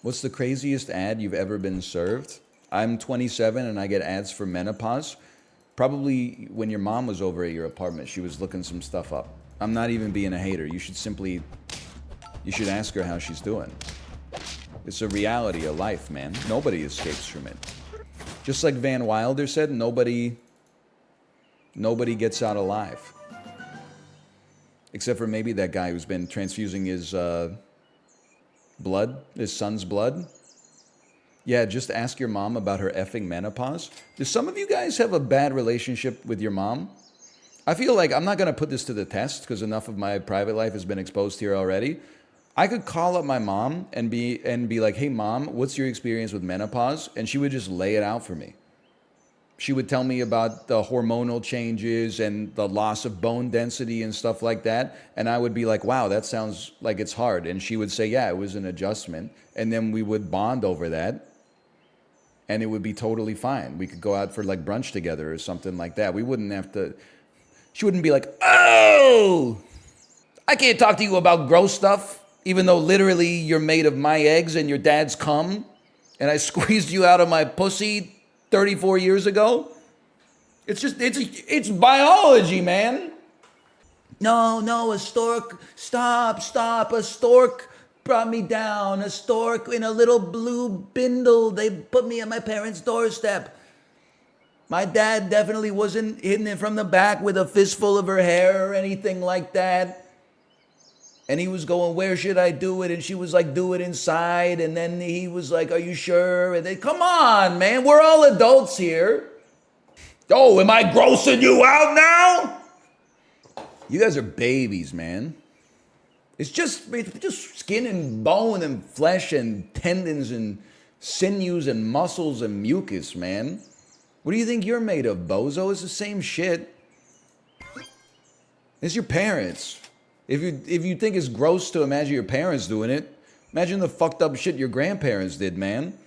What's the craziest ad you've ever been served? I'm 27 and I get ads for menopause. Probably when your mom was over at your apartment, she was looking some stuff up. I'm not even being a hater. You should ask her how she's doing. It's a reality of life, man. Nobody escapes from it. Just like Van Wilder said, nobody gets out alive. Except for maybe that guy who's been transfusing his his son's blood. Yeah, just ask your mom about her effing menopause. Do some of you guys have a bad relationship with your mom? I feel like I'm not going to put this to the test because enough of my private life has been exposed here already. I could call up my mom and be like, "Hey mom, what's your experience with menopause?" And she would just lay it out for me. She would tell me about the hormonal changes and the loss of bone density and stuff like that. And I would be like, wow, that sounds like it's hard. And she would say, yeah, it was an adjustment. And then we would bond over that. And it would be totally fine. We could go out for like brunch together or something like that. We wouldn't have to, she wouldn't be like, oh, I can't talk to you about gross stuff, even though literally you're made of my eggs and your dad's cum. And I squeezed you out of my pussy 34 years ago. It's biology, man. No, a stork, stop, a stork brought me down. A stork in a little blue bindle. They put me at my parents' doorstep. My dad definitely wasn't hitting it from the back with a fistful of her hair or anything like that. And he was going, where should I do it? And she was like, do it inside. And then he was like, are you sure? And they, come on, man, we're all adults here. Oh, am I grossing you out now? You guys are babies, man. It's just skin and bone and flesh and tendons and sinews and muscles and mucus, man. What do you think you're made of, bozo? It's the same shit. It's your parents. If you think it's gross to imagine your parents doing it, imagine the fucked up shit your grandparents did, man.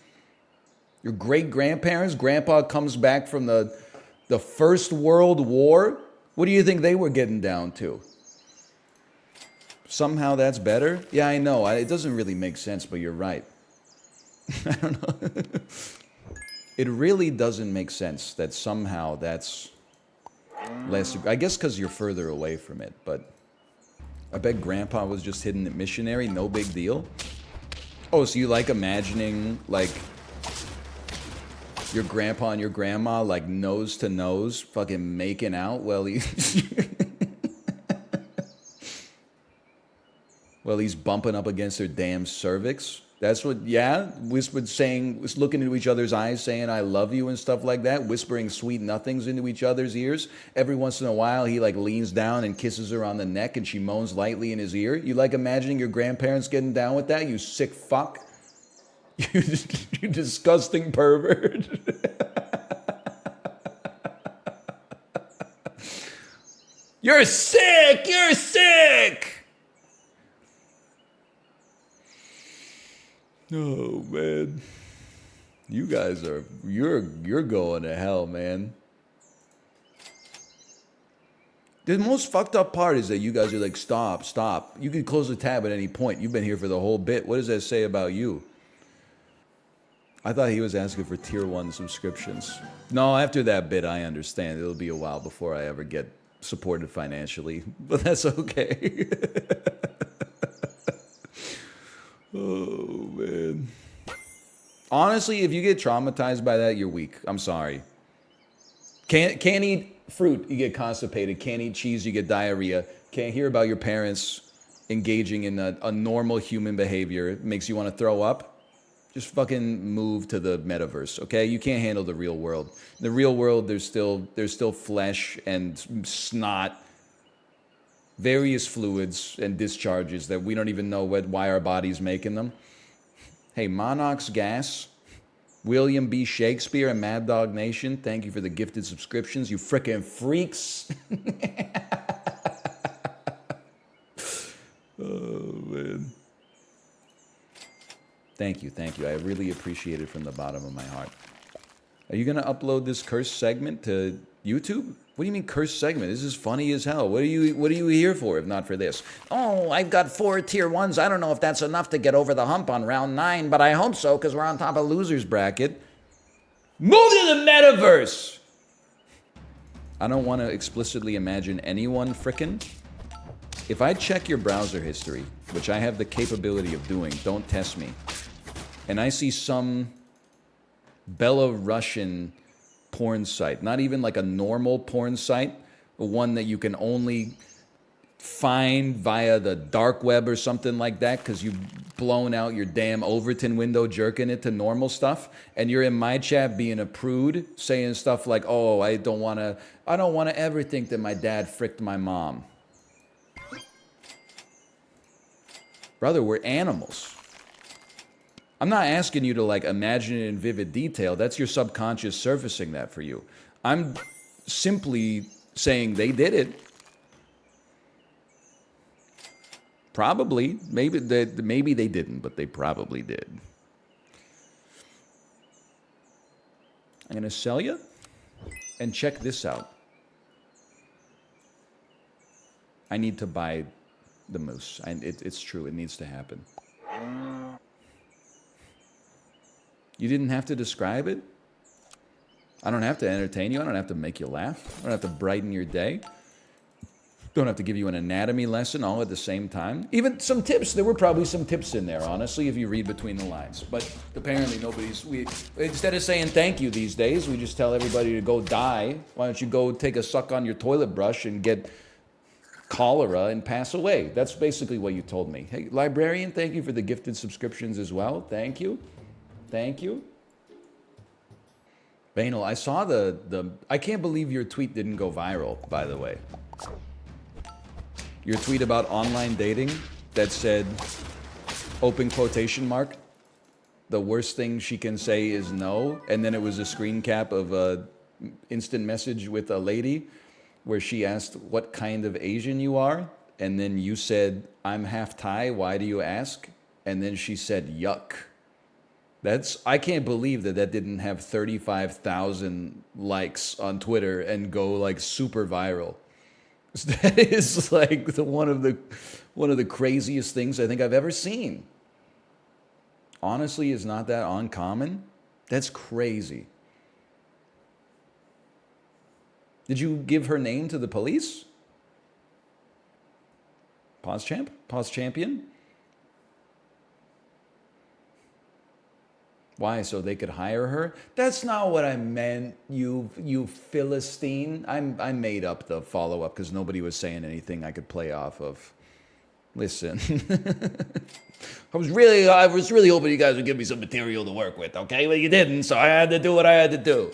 Your great-grandparents, grandpa comes back from the First World War. What do you think they were getting down to? Somehow that's better? Yeah, I know. It doesn't really make sense, but you're right. I don't know. It really doesn't make sense that somehow that's less... I guess because you're further away from it, but... I bet grandpa was just hitting it missionary, no big deal. Oh, so you like imagining, like, your grandpa and your grandma, like, nose to nose, fucking making out while he's... while he's bumping up against their damn cervix? That's what, yeah, whispered saying, was looking into each other's eyes, saying, I love you and stuff like that, whispering sweet nothings into each other's ears. Every once in a while, he like leans down and kisses her on the neck and she moans lightly in his ear. You like imagining your grandparents getting down with that, you sick fuck? You disgusting pervert. You're sick! You're sick! Oh man, you guys are you're going to hell, man. The most fucked up part is that you guys are like, stop. You can close the tab at any point. You've been here for the whole bit. What does that say about you? I thought he was asking for tier 1 subscriptions. No, after that bit, I understand. It'll be a while before I ever get supported financially, but that's okay. Oh, man. Honestly, if you get traumatized by that, you're weak. I'm sorry. Can't eat fruit, you get constipated. Can't eat cheese, you get diarrhea. Can't hear about your parents engaging in a normal human behavior. It makes you want to throw up. Just fucking move to the metaverse, okay? You can't handle the real world. In the real world, there's still flesh and snot, various fluids and discharges that we don't even know why our body's making them. Hey, Monarch's Gas, William B. Shakespeare, and Mad Dog Nation, thank you for the gifted subscriptions, you frickin' freaks. Oh, man. Thank you. I really appreciate it from the bottom of my heart. Are you going to upload this cursed segment to YouTube? What do you mean cursed segment? This is funny as hell. What are you here for if not for this? Oh, I've got 4 tier 1s. I don't know if that's enough to get over the hump on round 9, but I hope so because we're on top of losers bracket. Move to the metaverse! I don't want to explicitly imagine anyone frickin'. If I check your browser history, which I have the capability of doing, don't test me, and I see some Belarusian porn site, not even like a normal porn site, one that you can only find via the dark web or something like that because you've blown out your damn Overton window jerking it to normal stuff, and you're in my chat being a prude saying stuff like, oh, I don't want to ever think that my dad fricked my mom. Brother, we're animals. I'm not asking you to like imagine it in vivid detail. That's your subconscious surfacing that for you. I'm simply saying they did it. Probably. Maybe they didn't, but they probably did. I'm going to sell you. And check this out. I need to buy the moose. It's true. It needs to happen. You didn't have to describe it. I don't have to entertain you. I don't have to make you laugh. I don't have to brighten your day. Don't have to give you an anatomy lesson all at the same time. Even some tips. There were probably some tips in there, honestly, if you read between the lines. But apparently instead of saying thank you these days, we just tell everybody to go die. Why don't you go take a suck on your toilet brush and get cholera and pass away? That's basically what you told me. Hey, librarian, thank you for the gifted subscriptions as well. Thank you. Thank you. Banal, I saw I can't believe your tweet didn't go viral, by the way. Your tweet about online dating that said, open quotation mark, the worst thing she can say is no, and then it was a screen cap of a instant message with a lady where she asked what kind of Asian you are, and then you said, I'm half Thai, why do you ask? And then she said, yuck. I can't believe that didn't have 35,000 likes on Twitter and go like super viral. That is like one of the craziest things I think I've ever seen. Honestly, it's not that uncommon. That's crazy. Did you give her name to the police? Pause champ? Pause champion? Why? So they could hire her? That's not what I meant, you Philistine. I made up the follow-up because nobody was saying anything I could play off of. Listen. I was really hoping you guys would give me some material to work with, okay? Well, you didn't, so I had to do what I had to do.